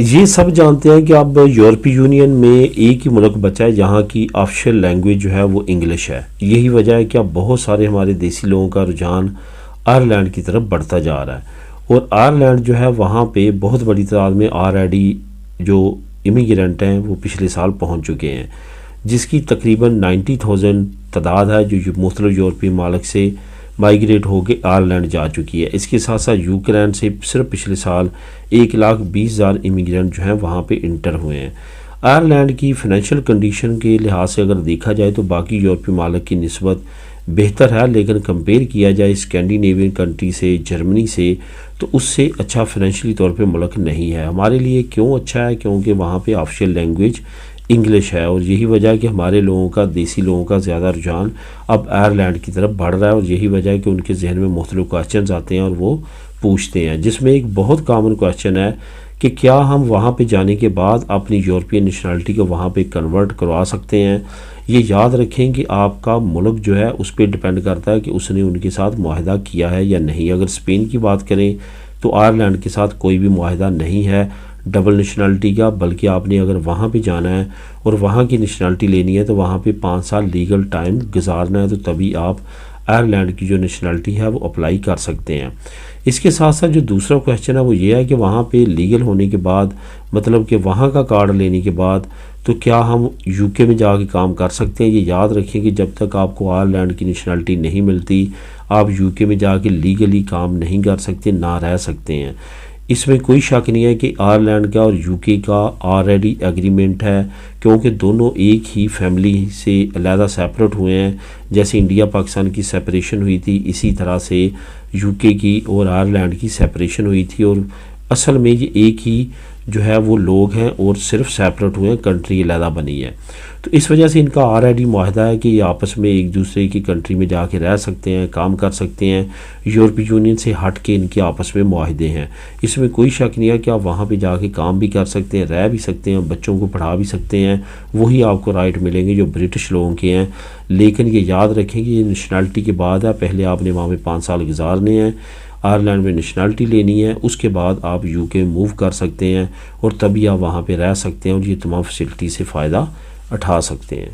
ये सब जानते हैं कि अब यूरोपीय यूनियन में एक ही मुल्क बचा है जहाँ की ऑफिशियल लैंग्वेज जो है वो इंग्लिश है। यही वजह है कि अब बहुत सारे हमारे देसी लोगों का रुझान आयरलैंड की तरफ बढ़ता जा रहा है। और आयरलैंड जो है वहाँ पे बहुत बड़ी तादाद में ऑलरेडी जो इमिग्रेंट हैं वो पिछले साल पहुँच चुके हैं, जिसकी तकरीबन 90,000 तादाद है जो मुख्तलिफ यूरोपीय मालिक से माइग्रेट होकर आयरलैंड जा चुकी है। इसके साथ साथ यूक्रेन से सिर्फ पिछले साल 1,20,000 इमिग्रेंट जो हैं वहाँ पे इंटर हुए हैं। आयरलैंड की फ़ाइनेंशियल कंडीशन के लिहाज से अगर देखा जाए तो बाकी यूरोपीय मालिक की निस्बत बेहतर है, लेकिन कंपेयर किया जाए स्कैंडिनेवियन कंट्री से, जर्मनी से, तो उससे अच्छा फाइनेंशियली तौर पे मुल्क नहीं है। हमारे लिए क्यों अच्छा है? क्योंकि वहाँ पे ऑफिशियल लैंग्वेज इंग्लिश है। और यही वजह है कि हमारे लोगों का, देसी लोगों का ज़्यादा रुझान अब आयरलैंड की तरफ बढ़ रहा है। और यही वजह है कि उनके जहन में मुख्तलिफ क्वेश्चन आते हैं और वो पूछते हैं, जिसमें एक बहुत कॉमन क्वेश्चन है कि क्या हम वहाँ पे जाने के बाद अपनी यूरोपियन नेशनलिटी को वहाँ पे कन्वर्ट करवा सकते हैं। ये याद रखें कि आपका मुल्क जो है उस पर डिपेंड करता है कि उसने उनके साथ मुआहदा किया है या नहीं। अगर स्पेन की बात करें तो आयरलैंड के साथ कोई भी मुआहदा नहीं है डबल नेशनलिटी का, बल्कि आपने अगर वहाँ पे जाना है और वहाँ की नेशनलिटी लेनी है तो वहाँ पे 5 साल लीगल टाइम गुजारना है, तो तभी आप आयरलैंड की जो नेशनलिटी है वो अप्लाई कर सकते हैं। इसके साथ साथ जो दूसरा क्वेश्चन है वो ये है कि वहाँ पे लीगल होने के बाद, मतलब कि वहाँ का कार्ड लेने के बाद, तो क्या हम यूके में जाके काम कर सकते हैं। ये याद रखें कि जब तक आपको आयरलैंड की नेशनलिटी नहीं मिलती आप यूके में जाके लीगली काम नहीं कर सकते, ना रह सकते हैं। इसमें कोई शक नहीं है कि आयरलैंड का और यूके का ऑलरेडी एग्रीमेंट है, क्योंकि दोनों एक ही फैमिली से अलहदा सेपरेट हुए हैं। जैसे इंडिया पाकिस्तान की सेपरेशन हुई थी, इसी तरह से यूके की और आयरलैंड की सेपरेशन हुई थी। और असल में ये एक ही जो है वो लोग हैं और सिर्फ सेपरेट हुए हैं, कंट्री अलहदा बनी है। तो इस वजह से इनका ऑलरेडी मुआहदा है कि ये आपस में एक दूसरे की कंट्री में जाके रह सकते हैं, काम कर सकते हैं। यूरोपीय यूनियन से हट के इनके आपस में मुआहदे हैं। इसमें कोई शक नहीं है कि आप वहाँ पे जाके काम भी कर सकते हैं, रह भी सकते हैं, बच्चों को पढ़ा भी सकते हैं। वही आपको राइट मिलेंगे जो ब्रिटिश लोगों के हैं। लेकिन ये याद रखें कि ये नेशनलिटी के बाद है, पहले आपने वहाँ पर 5 साल गुजारने हैं, आयरलैंड में नेशनलिटी लेनी है, उसके बाद आप यूके मूव कर सकते हैं और तभी आप वहाँ पे रह सकते हैं और ये तमाम फैसिलिटी से फ़ायदा उठा सकते हैं।